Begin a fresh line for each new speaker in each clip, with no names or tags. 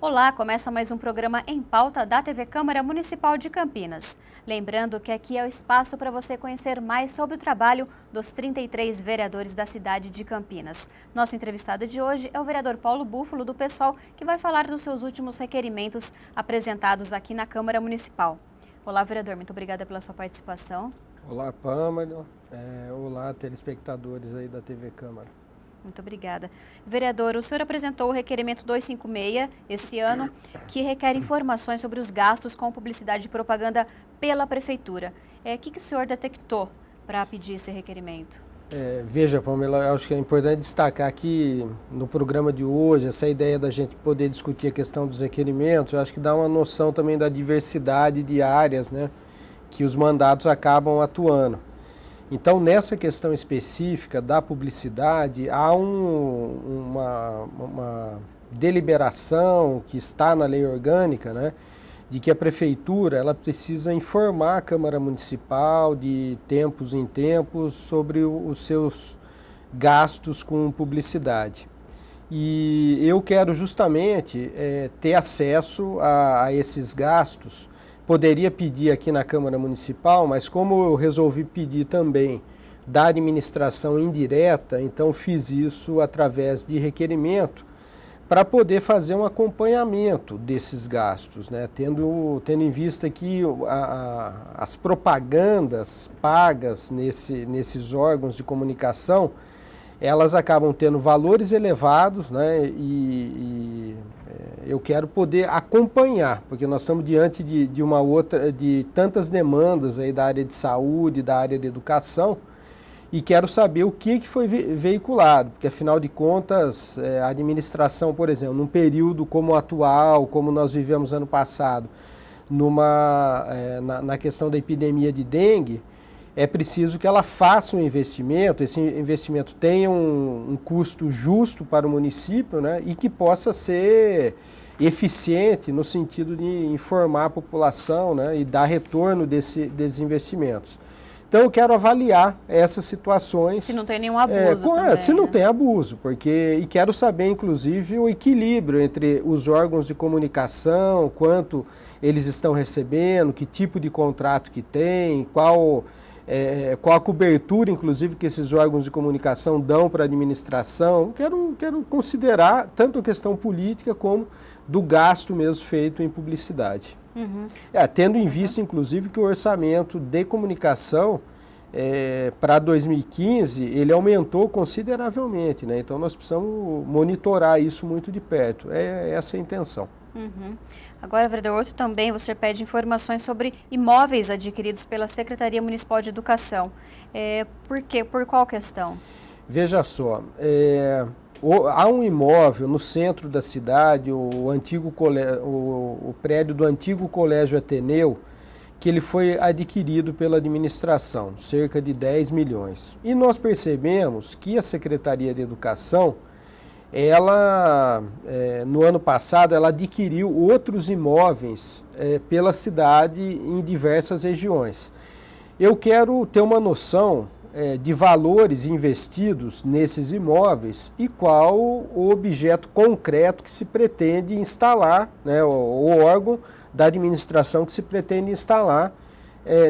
Olá, começa mais um programa Em Pauta da TV Câmara Municipal de Campinas. Lembrando que aqui é o espaço para você conhecer mais sobre o trabalho dos 33 vereadores da cidade de Campinas. Nosso entrevistado de hoje é o vereador Paulo Búfalo, do PSOL, que vai falar dos seus últimos requerimentos apresentados aqui na Câmara Municipal. Olá, vereador, muito obrigada pela sua participação.
Olá, Pâmela. Olá, telespectadores aí da TV Câmara.
Muito obrigada. Vereador, o senhor apresentou o requerimento 256 esse ano, que requer informações sobre os gastos com publicidade e propaganda pela Prefeitura. O que o senhor detectou para pedir esse requerimento?
Veja, Pâmela, acho que é importante destacar que no programa de hoje, essa ideia da gente poder discutir a questão dos requerimentos, eu acho que dá uma noção também da diversidade de áreas, né, que os mandatos acabam atuando. Então, nessa questão específica da publicidade, há uma deliberação que está na lei orgânica, né, de que a Prefeitura ela precisa informar a Câmara Municipal de tempos em tempos sobre os seus gastos com publicidade. E eu quero justamente ter acesso a esses gastos. Poderia pedir aqui na Câmara Municipal, mas como eu resolvi pedir também da administração indireta, então fiz isso através de requerimento para poder fazer um acompanhamento desses gastos, né? Tendo em vista que as propagandas pagas nesses órgãos de comunicação, elas acabam tendo valores elevados, né? E eu quero poder acompanhar, porque nós estamos diante de tantas demandas aí da área de saúde, da área de educação, e quero saber o que foi veiculado, porque afinal de contas, a administração, por exemplo, num período como o atual, como nós vivemos ano passado, na questão da epidemia de dengue, é preciso que ela faça um investimento, esse investimento tenha um custo justo para o município, né, e que possa ser eficiente no sentido de informar a população, né, e dar retorno desses investimentos. Então eu quero avaliar essas situações.
Se não tem nenhum abuso também,
se não
né?
tem abuso, e quero saber inclusive o equilíbrio entre os órgãos de comunicação, quanto eles estão recebendo, que tipo de contrato que tem, qual a cobertura, inclusive, que esses órgãos de comunicação dão para a administração. Quero considerar tanto a questão política como do gasto mesmo feito em publicidade.
Uhum.
Tendo em vista, inclusive, que o orçamento de comunicação para 2015, ele aumentou consideravelmente, né? Então nós precisamos monitorar isso muito de perto. Essa é a intenção.
Uhum. Agora, vereador, outro também, você pede informações sobre imóveis adquiridos pela Secretaria Municipal de Educação. Por quê? Por qual questão?
Veja só, há um imóvel no centro da cidade, o prédio do antigo Colégio Ateneu, que ele foi adquirido pela administração, cerca de 10 milhões. E nós percebemos que a Secretaria de Educação, ela, no ano passado, ela adquiriu outros imóveis pela cidade em diversas regiões. Eu quero ter uma noção de valores investidos nesses imóveis e qual o objeto concreto que se pretende instalar, né, o órgão da administração que se pretende instalar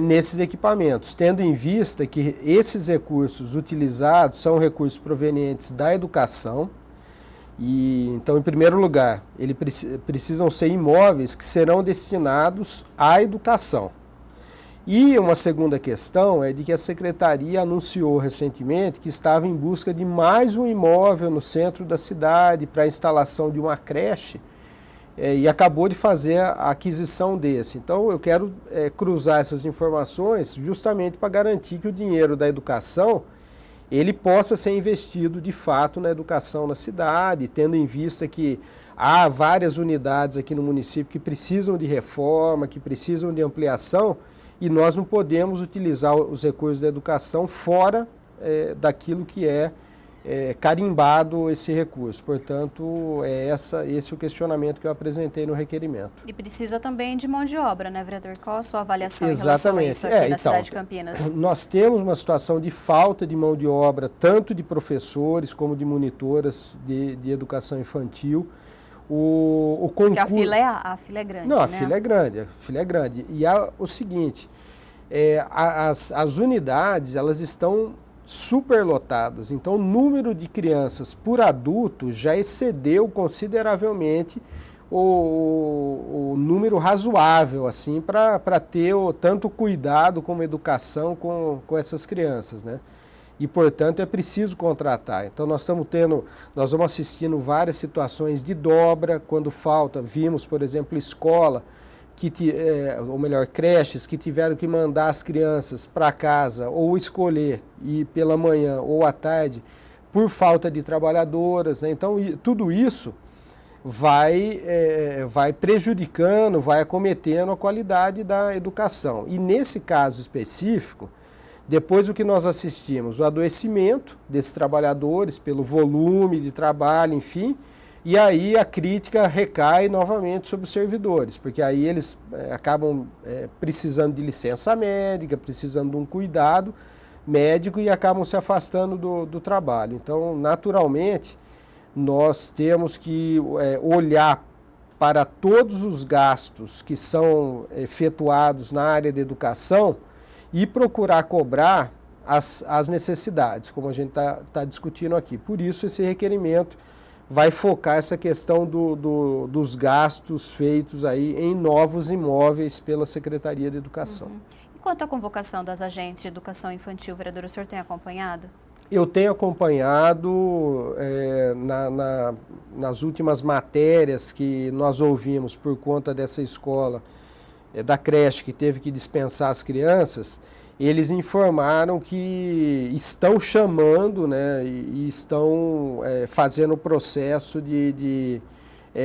nesses equipamentos, tendo em vista que esses recursos utilizados são recursos provenientes da educação. E, então, em primeiro lugar, eles precisam ser imóveis que serão destinados à educação. E uma segunda questão é de que a Secretaria anunciou recentemente que estava em busca de mais um imóvel no centro da cidade para a instalação de uma creche e acabou de fazer a aquisição desse. Então, eu quero cruzar essas informações justamente para garantir que o dinheiro da educação ele possa ser investido de fato na educação na cidade, tendo em vista que há várias unidades aqui no município que precisam de reforma, que precisam de ampliação, e nós não podemos utilizar os recursos da educação fora daquilo que é carimbado esse recurso. Portanto, esse é o questionamento que eu apresentei no requerimento.
E precisa também de mão de obra, né, vereador? Qual a sua avaliação
Exatamente.
em relação a isso aqui na cidade de Campinas?
Nós temos uma situação de falta de mão de obra, tanto de professores como de monitoras de educação infantil. O concurso...
Porque a fila é grande,
Não,
né?
a fila é grande, a fila é grande. E o seguinte, as unidades, elas estão superlotadas, então o número de crianças por adulto já excedeu consideravelmente o número razoável, assim, para ter tanto cuidado como educação com essas crianças, né? E, portanto, é preciso contratar. Então, nós vamos assistindo várias situações de dobra, quando falta. Vimos, por exemplo, escola, ou melhor, creches, que tiveram que mandar as crianças para casa, ou escolher ir pela manhã ou à tarde, por falta de trabalhadoras, né? Então, tudo isso vai prejudicando, vai acometendo a qualidade da educação. E, nesse caso específico, depois o que nós assistimos? O adoecimento desses trabalhadores pelo volume de trabalho, enfim, e aí a crítica recai novamente sobre os servidores, porque aí eles acabam precisando de licença médica, precisando de um cuidado médico e acabam se afastando do trabalho. Então, naturalmente, nós temos que olhar para todos os gastos que são efetuados na área da educação e procurar cobrar as necessidades, como a gente está discutindo aqui. Por isso, esse requerimento vai focar essa questão dos gastos feitos aí em novos imóveis pela Secretaria de Educação.
Uhum. E quanto à convocação das agentes de educação infantil, vereador, o senhor tem acompanhado?
Eu tenho acompanhado nas últimas matérias que nós ouvimos por conta dessa escola, da creche que teve que dispensar as crianças. Eles informaram que estão chamando, né, e estão fazendo o processo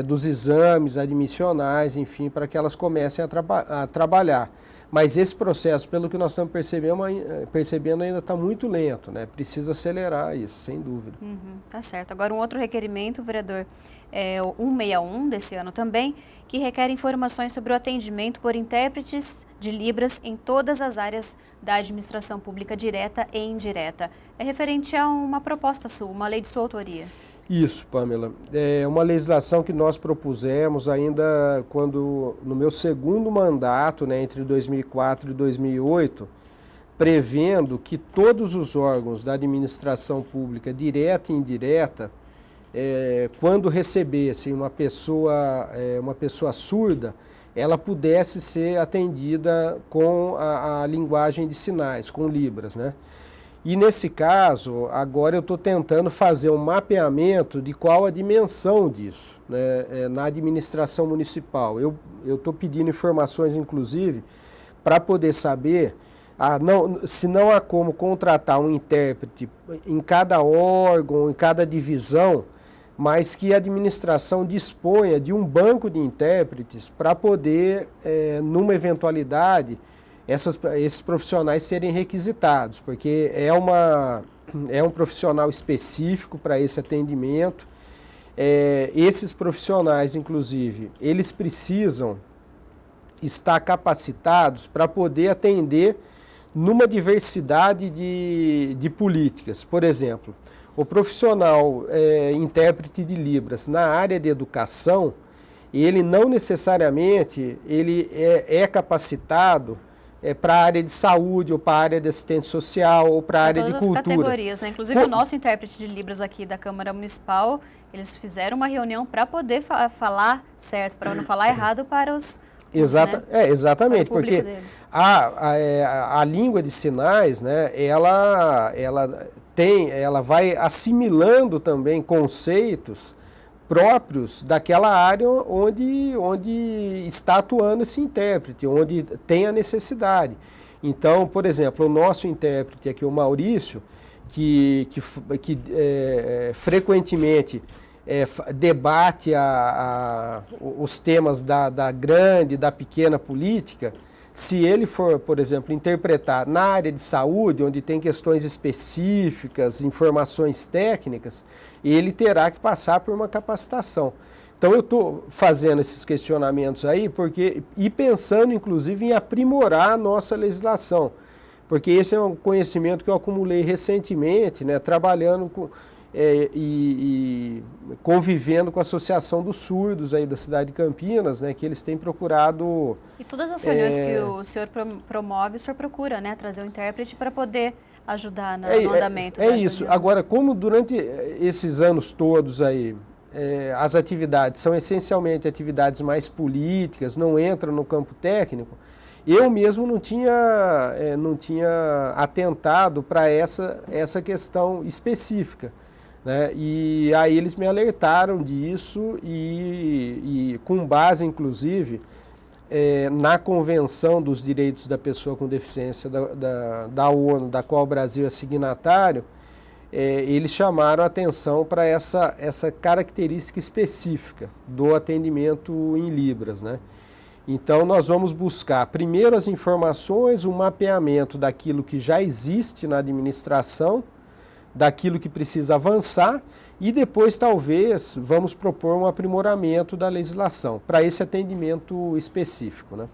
dos exames admissionais, enfim, para que elas comecem a trabalhar. Mas esse processo, pelo que nós estamos percebendo ainda está muito lento, né? Precisa acelerar isso, sem dúvida.
Tá certo. Agora, um outro requerimento, vereador, é o 161 desse ano também, que requer informações sobre o atendimento por intérpretes de Libras em todas as áreas da administração pública direta e indireta. É referente a uma proposta sua, uma lei de sua autoria.
Isso, Pamela. É uma legislação que nós propusemos ainda no meu segundo mandato, né, entre 2004 e 2008, prevendo que todos os órgãos da administração pública, direta e indireta, quando recebessem uma pessoa surda, ela pudesse ser atendida com a linguagem de sinais, com Libras, né? E nesse caso, agora eu estou tentando fazer um mapeamento de qual a dimensão disso, né, na administração municipal. Eu estou pedindo informações, inclusive, para poder saber se não há como contratar um intérprete em cada órgão, em cada divisão, mas que a administração disponha de um banco de intérpretes para poder, numa eventualidade, esses profissionais serem requisitados, porque é um profissional específico para esse atendimento. Esses profissionais, inclusive, eles precisam estar capacitados para poder atender numa diversidade de políticas. Por exemplo, o profissional intérprete de Libras na área de educação, ele não necessariamente é capacitado para a área de saúde, ou para a área de assistência social, ou para a área de cultura.
Todas as categorias, né? Inclusive o nosso intérprete de Libras aqui da Câmara Municipal, eles fizeram uma reunião para poder falar certo, para não falar errado para os...
Exatamente, porque a língua de sinais, né, ela vai assimilando também conceitos próprios daquela área onde está atuando esse intérprete, onde tem a necessidade. Então, por exemplo, o nosso intérprete aqui, o Maurício, que frequentemente debate os temas da grande e da pequena política, se ele for, por exemplo, interpretar na área de saúde, onde tem questões específicas, informações técnicas, ele terá que passar por uma capacitação. Então eu estou fazendo esses questionamentos aí e pensando, inclusive, em aprimorar a nossa legislação, porque esse é um conhecimento que eu acumulei recentemente, né, trabalhando e convivendo com a Associação dos Surdos aí da cidade de Campinas, né, que eles têm procurado...
E todas as reuniões que o senhor promove, o senhor procura, né, trazer um intérprete para poder ajudar no andamento.
É isso. Agora, como durante esses anos todos aí, as atividades são essencialmente atividades mais políticas, não entram no campo técnico, eu mesmo não tinha atentado para essa questão específica, né? E aí eles me alertaram disso e com base, inclusive, na Convenção dos Direitos da Pessoa com Deficiência da ONU, da qual o Brasil é signatário, eles chamaram a atenção para essa característica específica do atendimento em Libras, né? Então, nós vamos buscar primeiro as informações, um mapeamento daquilo que já existe na administração, daquilo que precisa avançar e depois, talvez, vamos propor um aprimoramento da legislação para esse atendimento específico, né?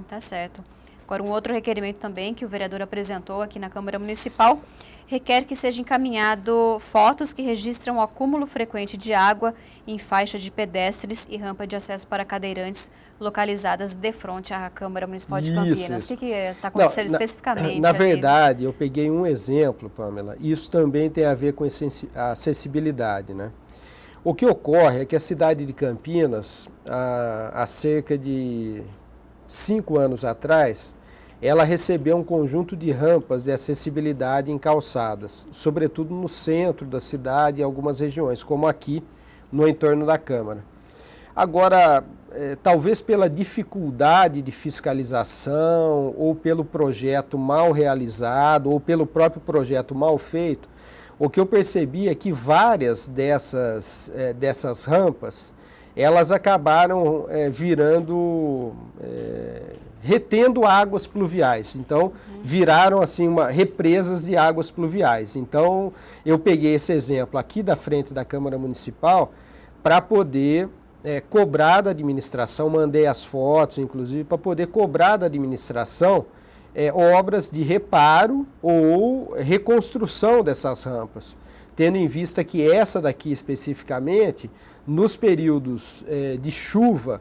Tá certo. Agora, um outro requerimento também que o vereador apresentou aqui na Câmara Municipal requer que seja encaminhado fotos que registram o acúmulo frequente de água em faixa de pedestres e rampa de acesso para cadeirantes localizadas de frente à Câmara Municipal de Campinas. O que está acontecendo especificamente?
Na verdade, eu peguei um exemplo, Pamela. Isso também tem a ver com a acessibilidade, né? O que ocorre é que a cidade de Campinas, há cerca de 5 anos atrás, ela recebeu um conjunto de rampas de acessibilidade em calçadas, sobretudo no centro da cidade e em algumas regiões, como aqui no entorno da Câmara. Agora, talvez pela dificuldade de fiscalização, ou pelo projeto mal realizado, ou pelo próprio projeto mal feito, o que eu percebi é que várias dessas rampas, elas acabaram retendo águas pluviais. Então, viraram assim represas de águas pluviais. Então, eu peguei esse exemplo aqui da frente da Câmara Municipal para poder cobrar da administração, mandei as fotos, inclusive, para poder cobrar da administração obras de reparo ou reconstrução dessas rampas, tendo em vista que essa daqui especificamente, nos períodos de chuva,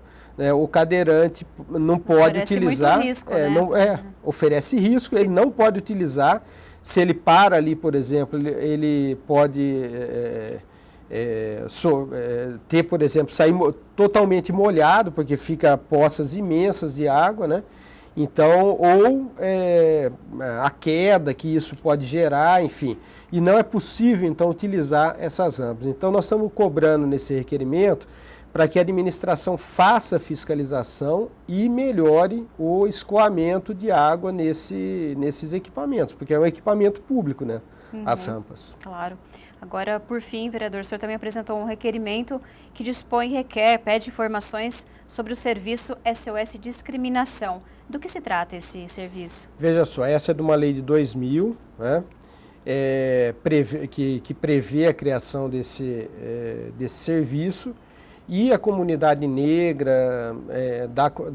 o cadeirante não pode utilizar,
muito risco, né?
Oferece risco, ele não pode utilizar. Se ele para ali, por exemplo, ele pode ter, por exemplo, sair totalmente molhado, porque fica poças imensas de água, né? Então, ou a queda que isso pode gerar, enfim. E não é possível, então, utilizar essas rampas. Então, nós estamos cobrando nesse requerimento para que a administração faça a fiscalização e melhore o escoamento de água nesses equipamentos, porque é um equipamento público, né? As rampas.
Claro. Agora, por fim, vereador, o senhor também apresentou um requerimento que dispõe e pede informações sobre o serviço SOS Discriminação. Do que se trata esse serviço?
Veja só, essa é de uma lei de 2000, né? Que prevê a criação desse serviço, e a comunidade negra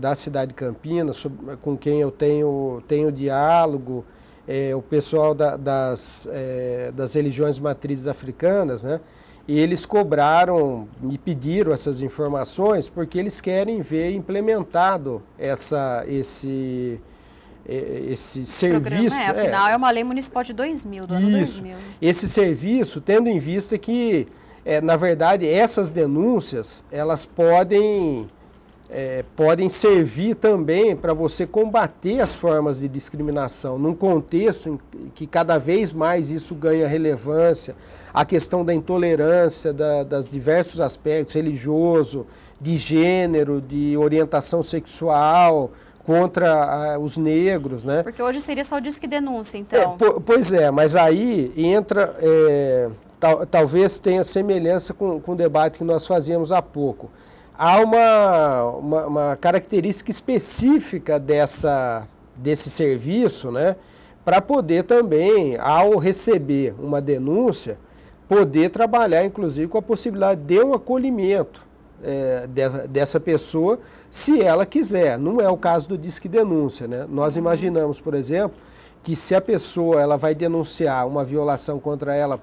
da cidade de Campinas, com quem eu tenho diálogo, o pessoal das religiões matrizes africanas, né? E eles me pediram essas informações porque eles querem ver implementado esse serviço.
Afinal, é uma lei municipal de 2000, do ano 2000.
Esse serviço, tendo em vista que, na verdade, essas denúncias, elas podem servir também para você combater as formas de discriminação, num contexto em que cada vez mais isso ganha relevância, a questão da intolerância, das diversos aspectos, religioso, de gênero, de orientação sexual, contra os negros, né?
Porque hoje seria só o Disque Denúncia, então.
Pois é, mas aí entra, talvez tenha semelhança com o debate que nós fazíamos há pouco. Há uma característica específica desse serviço, né? Para poder também, ao receber uma denúncia, poder trabalhar, inclusive, com a possibilidade de um acolhimento dessa pessoa, se ela quiser. Não é o caso do Disque Denúncia, né? Nós imaginamos, por exemplo, que se a pessoa ela vai denunciar uma violação contra ela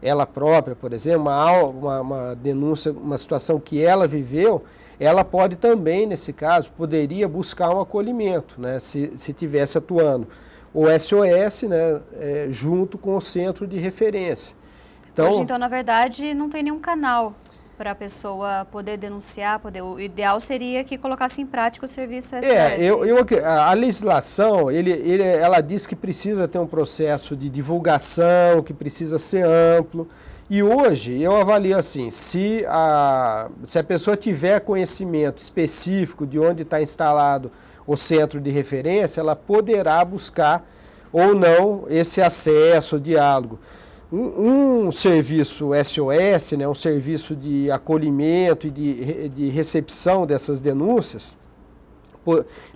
ela própria, por exemplo, uma denúncia, uma situação que ela viveu, ela pode também, nesse caso, poderia buscar um acolhimento, né, se tivesse atuando o SOS, né, junto com o centro de referência.
Hoje, então, na verdade, não tem nenhum canal para a pessoa poder denunciar, o ideal seria que colocasse em prática o serviço SOS.
A legislação, ela diz que precisa ter um processo de divulgação, que precisa ser amplo. E hoje eu avalio assim, se a pessoa tiver conhecimento específico de onde está instalado o centro de referência, ela poderá buscar ou não esse acesso, o diálogo. Um serviço SOS, né, um serviço de acolhimento e de recepção dessas denúncias,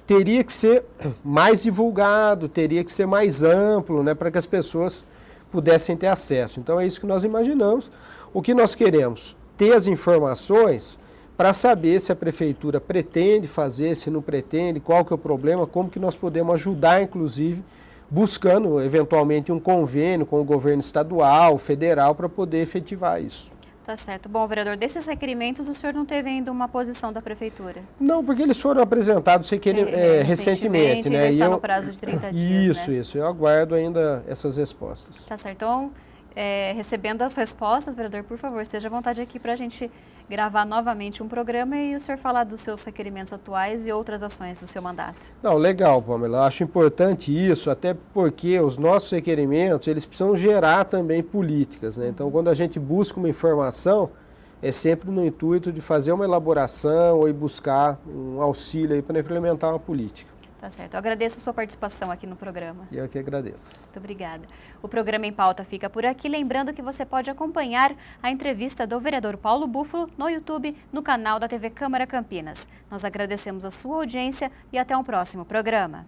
teria que ser mais divulgado, teria que ser mais amplo, né, para que as pessoas pudessem ter acesso. Então é isso que nós imaginamos. O que nós queremos? Ter as informações para saber se a prefeitura pretende fazer, se não pretende, qual que é o problema, como que nós podemos ajudar, inclusive, buscando eventualmente um convênio com o governo estadual, federal, para poder efetivar isso.
Tá certo. Bom, vereador, desses requerimentos o senhor não teve ainda uma posição da prefeitura?
Não, porque eles foram apresentados recentemente, né?
Está no prazo de 30 dias,
Isso. Eu aguardo ainda essas respostas.
Tá certo. Então, recebendo as respostas, vereador, por favor, esteja à vontade aqui para a gente gravar novamente um programa e o senhor falar dos seus requerimentos atuais e outras ações do seu mandato.
Não, legal, Pamela. Eu acho importante isso, até porque os nossos requerimentos, eles precisam gerar também políticas, né? Então, quando a gente busca uma informação, é sempre no intuito de fazer uma elaboração ou ir buscar um auxílio para implementar uma política.
Tá certo. Eu agradeço a sua participação aqui no programa.
Eu que agradeço.
Muito obrigada. O programa Em Pauta fica por aqui, lembrando que você pode acompanhar a entrevista do vereador Paulo Búfalo no YouTube, no canal da TV Câmara Campinas. Nós agradecemos a sua audiência e até um próximo programa.